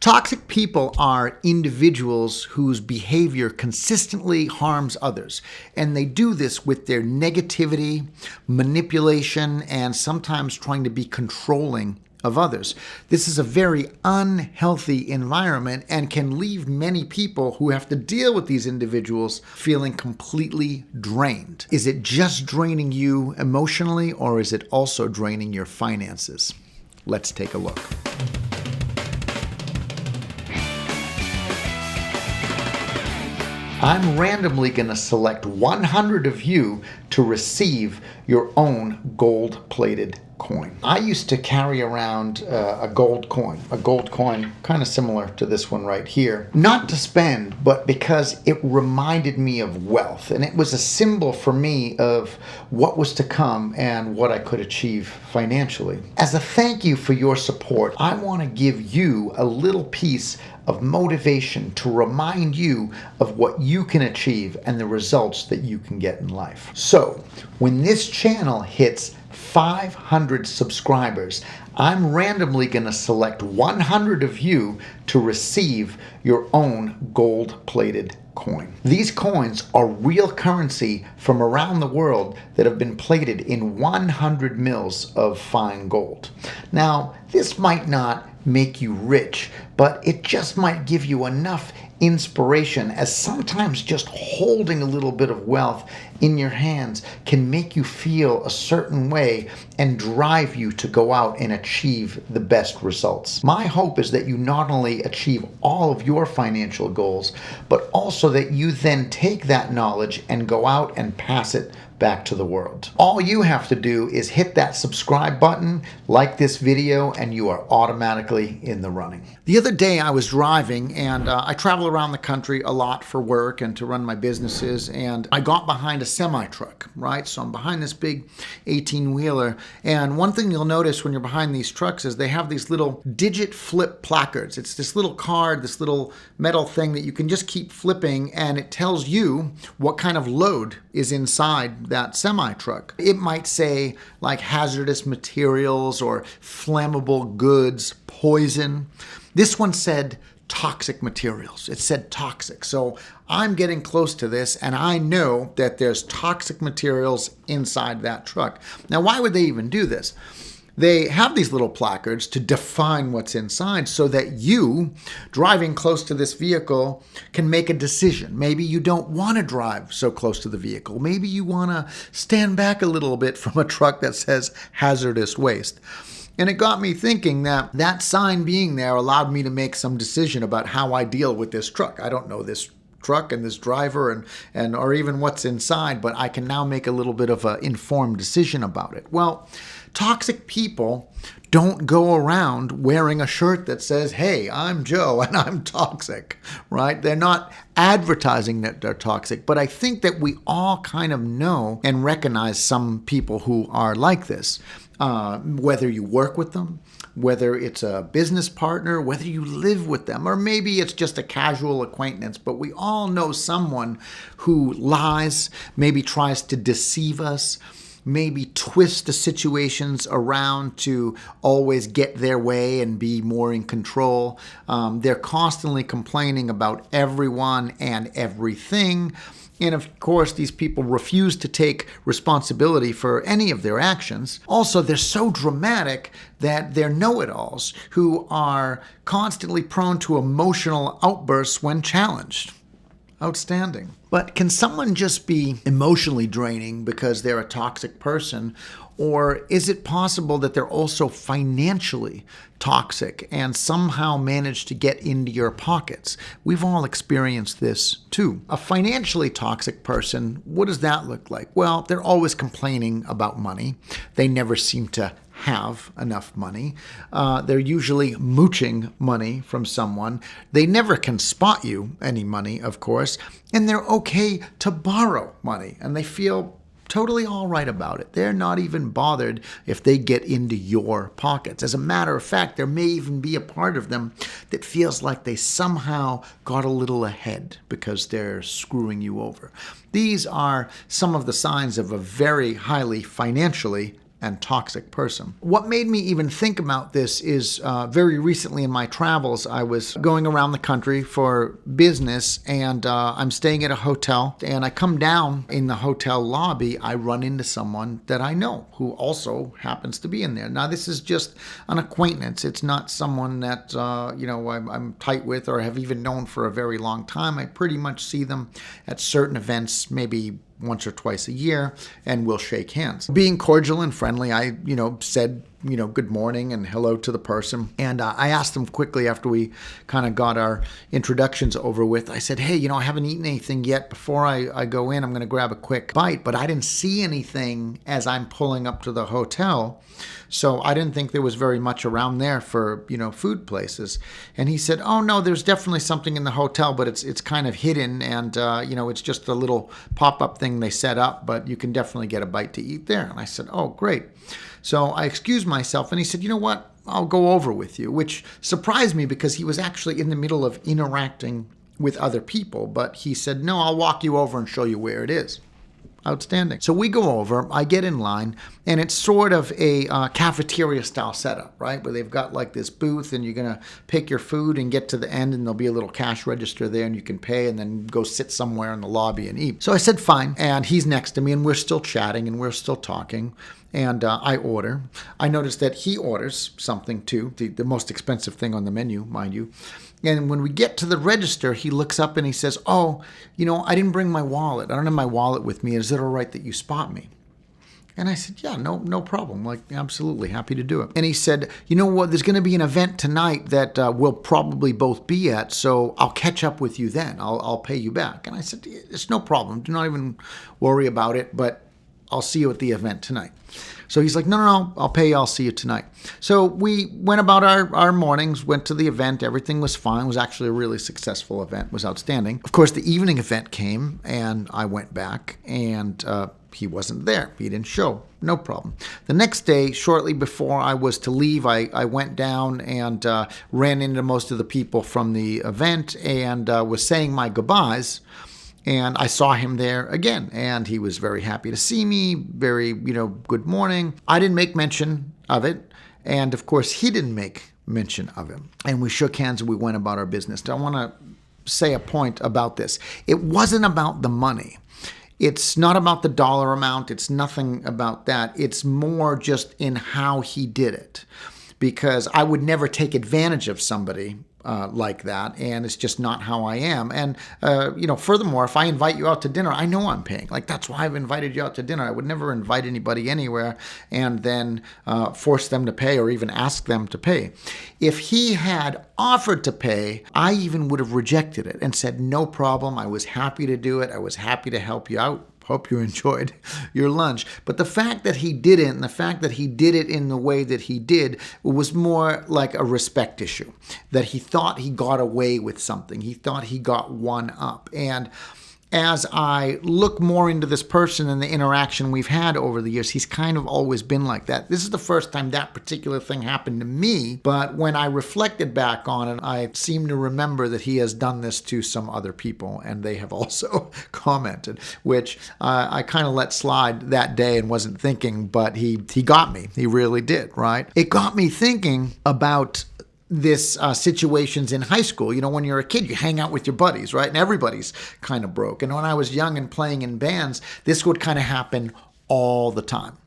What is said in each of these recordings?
Toxic people are individuals whose behavior consistently harms others, and they do this with their negativity, manipulation, and sometimes trying to be controlling of others. This is a very unhealthy environment and can leave many people who have to deal with these individuals feeling completely drained. Is it just draining you emotionally, or is it also draining your finances? Let's take a look. I'm randomly going to select 100 of you to receive your own gold-plated coin. I used to carry around a gold coin kind of similar to this one right here. Not to spend, but because it reminded me of wealth, and it was a symbol for me of what was to come and what I could achieve financially. As a thank you for your support, I want to give you a little piece of motivation to remind you of what you can achieve and the results that you can get in life. So, when this channel hits 500 subscribers, I'm randomly going to select 100 of you to receive your own gold-plated coin. These coins are real currency from around the world that have been plated in 100 mils of fine gold. Now, this might not make you rich, but it just might give you enough inspiration, as sometimes just holding a little bit of wealth in your hands can make you feel a certain way and drive you to go out and achieve the best results. My hope is that you not only achieve all of your financial goals, but also that you then take that knowledge and go out and pass it back to the world. All you have to do is hit that subscribe button, like this video, and you are automatically in the running. The other day I was driving, and I travel around the country a lot for work and to run my businesses, and I got behind a semi-truck, right? So I'm behind this big 18-wheeler, and one thing you'll notice when you're behind these trucks is they have these little digit flip placards. It's this little card, this little metal thing that you can just keep flipping, and it tells you what kind of load is inside that semi-truck. It might say like hazardous materials or flammable goods, poison. This one said toxic materials. It said toxic. So I'm getting close to this, and I know that there's toxic materials inside that truck. Now, why would they even do this? They have these little placards to define what's inside so that you, driving close to this vehicle, can make a decision. Maybe you don't want to drive so close to the vehicle. Maybe you want to stand back a little bit from a truck that says hazardous waste. And it got me thinking that that sign being there allowed me to make some decision about how I deal with this truck. I don't know this truck and this driver and or even what's inside, but I can now make a little bit of an informed decision about it. Well, toxic people don't go around wearing a shirt that says, "Hey, I'm Joe and I'm toxic," right? They're not advertising that they're toxic, but I think that we all kind of know and recognize some people who are like this. Whether you work with them, whether it's a business partner, whether you live with them, or maybe it's just a casual acquaintance, but we all know someone who lies, maybe tries to deceive us, maybe twist the situations around to always get their way and be more in control. They're constantly complaining about everyone and everything. And of course, these people refuse to take responsibility for any of their actions. Also, they're so dramatic that they're know-it-alls who are constantly prone to emotional outbursts when challenged. Outstanding. But can someone just be emotionally draining because they're a toxic person? Or is it possible that they're also financially toxic and somehow manage to get into your pockets? We've all experienced this too. A financially toxic person, what does that look like? Well, they're always complaining about money. They never seem to have enough money. They're usually mooching money from someone. They never can spot you any money, of course, and they're okay to borrow money, and they feel totally all right about it. They're not even bothered if they get into your pockets. As a matter of fact, there may even be a part of them that feels like they somehow got a little ahead because they're screwing you over. These are some of the signs of a very highly financially and toxic person. What made me even think about this is very recently in my travels, I was going around the country for business, and I'm staying at a hotel, and I come down in the hotel lobby. I run into someone that I know who also happens to be in there. Now, this is just an acquaintance. It's not someone that I'm tight with or have even known for a very long time. I pretty much see them at certain events, maybe once or twice a year, and we'll shake hands. Being cordial and friendly, I, said, good morning and hello to the person. And I asked them quickly after we kind of got our introductions over with. I said, hey, I haven't eaten anything yet. Before I go in, I'm going to grab a quick bite. But I didn't see anything as I'm pulling up to the hotel. So I didn't think there was very much around there for, food places. And he said, oh, no, there's definitely something in the hotel, but it's kind of hidden. And, it's just a little pop-up thing they set up, but you can definitely get a bite to eat there. And I said, oh, great. So I excused myself, and he said, you know what? I'll go over with you, which surprised me because he was actually in the middle of interacting with other people. But he said, no, I'll walk you over and show you where it is. Outstanding. So we go over, I get in line, and it's sort of a cafeteria style setup, right? Where they've got like this booth, and you're going to pick your food and get to the end, and there'll be a little cash register there, and you can pay and then go sit somewhere in the lobby and eat. So I said, fine. And he's next to me, and we're still chatting, and we're still talking. And I order. I notice that he orders something too, the most expensive thing on the menu, mind you. And when we get to the register, he looks up and he says, oh, I didn't bring my wallet. I don't have my wallet with me. Is it all right that you spot me? And I said, yeah, no problem. Like, absolutely happy to do it. And he said, you know what? There's going to be an event tonight that we'll probably both be at, so I'll catch up with you then. I'll pay you back. And I said, it's no problem. Do not even worry about it, but I'll see you at the event tonight. So he's like, no, I'll pay you. I'll see you tonight. So we went about our mornings, went to the event. Everything was fine. It was actually a really successful event. It was outstanding. Of course, the evening event came, and I went back, and he wasn't there. He didn't show. No problem. The next day, shortly before I was to leave, I went down and ran into most of the people from the event and was saying my goodbyes. And I saw him there again, and he was very happy to see me, very, good morning. I didn't make mention of it, and of course, he didn't make mention of it. And we shook hands and we went about our business. I want to say a point about this. It wasn't about the money. It's not about the dollar amount. It's nothing about that. It's more just in how he did it, because I would never take advantage of somebody like that, and it's just not how I am. And furthermore, if I invite you out to dinner, I know I'm paying. Like, that's why I've invited you out to dinner. I would never invite anybody anywhere and then force them to pay or even ask them to pay. If he had offered to pay, I even would have rejected it and said, no problem. I was happy to do it. I was happy to help you out. Hope you enjoyed your lunch. But the fact that he didn't, and the fact that he did it in the way that he did, was more like a respect issue. That he thought he got away with something. He thought he got one up. And as I look more into this person and the interaction we've had over the years, he's kind of always been like that. This is the first time that particular thing happened to me, but when I reflected back on it, I seem to remember that he has done this to some other people, and they have also commented, which I kind of let slide that day and wasn't thinking, but he got me. He really did, right? It got me thinking about this situations in high school. When you're a kid, you hang out with your buddies, right? And everybody's kind of broke. And when I was young and playing in bands, this would kind of happen all the time.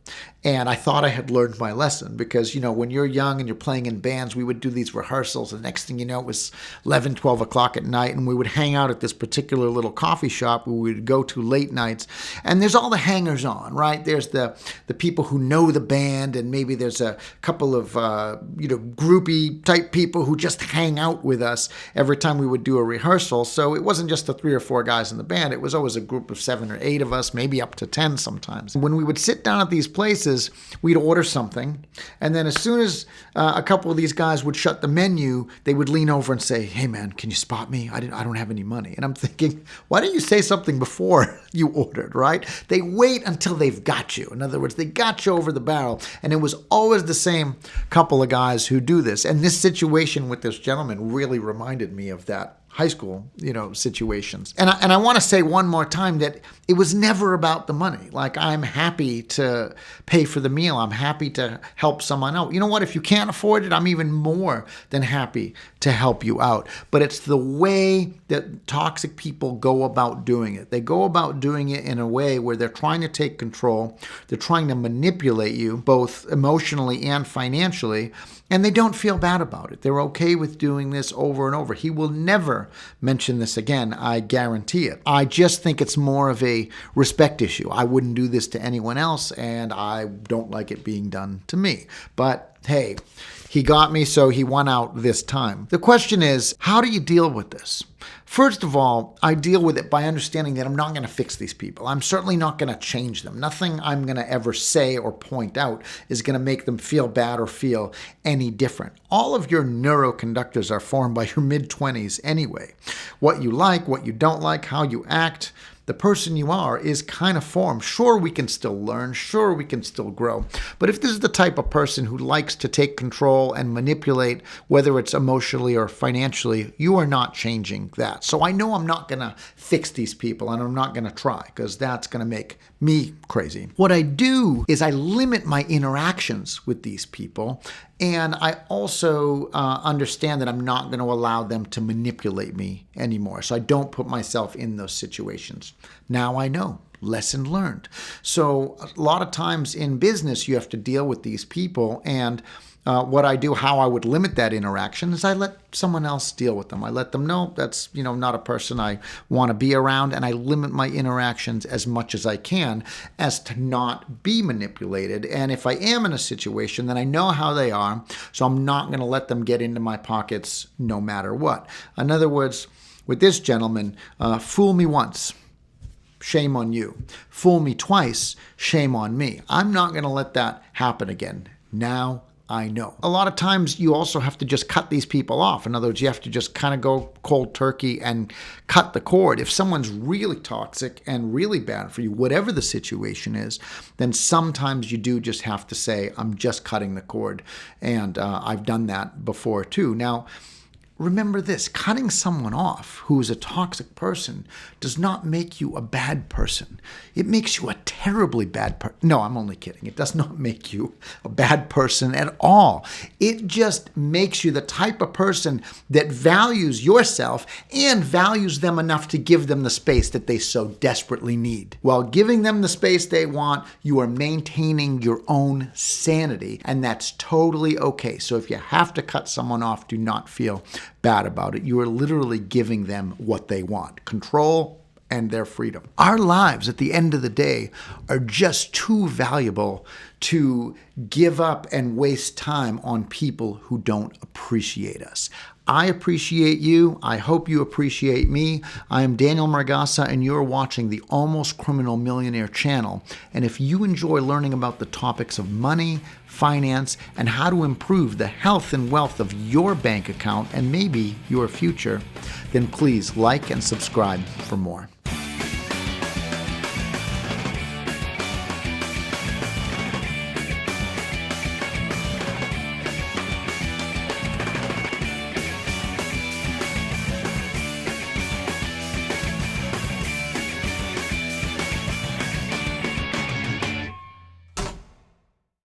And I thought I had learned my lesson because, when you're young and you're playing in bands, we would do these rehearsals. The next thing you know, it was 11, 12 o'clock at night, and we would hang out at this particular little coffee shop we would go to late nights. And there's all the hangers on, right? There's the people who know the band, and maybe there's a couple of, groupie type people who just hang out with us every time we would do a rehearsal. So it wasn't just the 3 or 4 guys in the band. It was always a group of 7 or 8 of us, maybe up to 10 sometimes. When we would sit down at these places, we'd order something, and then as soon as a couple of these guys would shut the menu, they would lean over and say, hey man, can you spot me? I don't have any money. And I'm thinking, why didn't you say something before you ordered, right? They wait until they've got you. In other words, they got you over the barrel, and it was always the same couple of guys who do this. And this situation with this gentleman really reminded me of that high school, situations. And I want to say one more time that it was never about the money. Like, I'm happy to pay for the meal. I'm happy to help someone out. You know what? If you can't afford it, I'm even more than happy to help you out. But it's the way that toxic people go about doing it. They go about doing it in a way where they're trying to take control. They're trying to manipulate you, both emotionally and financially, and they don't feel bad about it. They're okay with doing this over and over. He will never mention this again, I guarantee it. I just think it's more of a respect issue. I wouldn't do this to anyone else, and I don't like it being done to me. But hey, he got me, so he won out this time. The question is, how do you deal with this? First of all, I deal with it by understanding that I'm not going to fix these people. I'm certainly not going to change them. Nothing I'm going to ever say or point out is going to make them feel bad or feel any different. All of your neuroconductors are formed by your mid-20s anyway. What you like, what you don't like, how you act, the person you are is kind of formed. Sure, we can still learn. Sure, we can still grow. But if this is the type of person who likes to take control and manipulate, whether it's emotionally or financially, you are not changing that. So I know I'm not going to fix these people, and I'm not going to try, because that's going to make me crazy. What I do is I limit my interactions with these people, and I also understand that I'm not going to allow them to manipulate me anymore. So I don't put myself in those situations. Now I know. Lesson learned. So a lot of times in business, you have to deal with these people, and what I do, how I would limit that interaction, is I let someone else deal with them. I let them know that's, not a person I want to be around, and I limit my interactions as much as I can as to not be manipulated. And if I am in a situation, then I know how they are, so I'm not going to let them get into my pockets no matter what. In other words, with this gentleman, fool me once, shame on you. Fool me twice, shame on me. I'm not going to let that happen again. Now I know. A lot of times you also have to just cut these people off. In other words, you have to just kind of go cold turkey and cut the cord. If someone's really toxic and really bad for you, whatever the situation is, then sometimes you do just have to say, I'm just cutting the cord. And I've done that before too. Now, remember this, cutting someone off who is a toxic person does not make you a bad person. It makes you a terribly bad person. No, I'm only kidding. It does not make you a bad person at all. It just makes you the type of person that values yourself and values them enough to give them the space that they so desperately need. While giving them the space they want, you are maintaining your own sanity, and that's totally okay. So if you have to cut someone off, do not feel bad about it. You are literally giving them what they want: control and their freedom. Our lives at the end of the day are just too valuable to give up and waste time on people who don't appreciate us. I appreciate you. I hope you appreciate me. I am Daniel Margasa, and you're watching the Almost Criminal Millionaire channel. And if you enjoy learning about the topics of money, finance, and how to improve the health and wealth of your bank account and maybe your future, then please like and subscribe for more.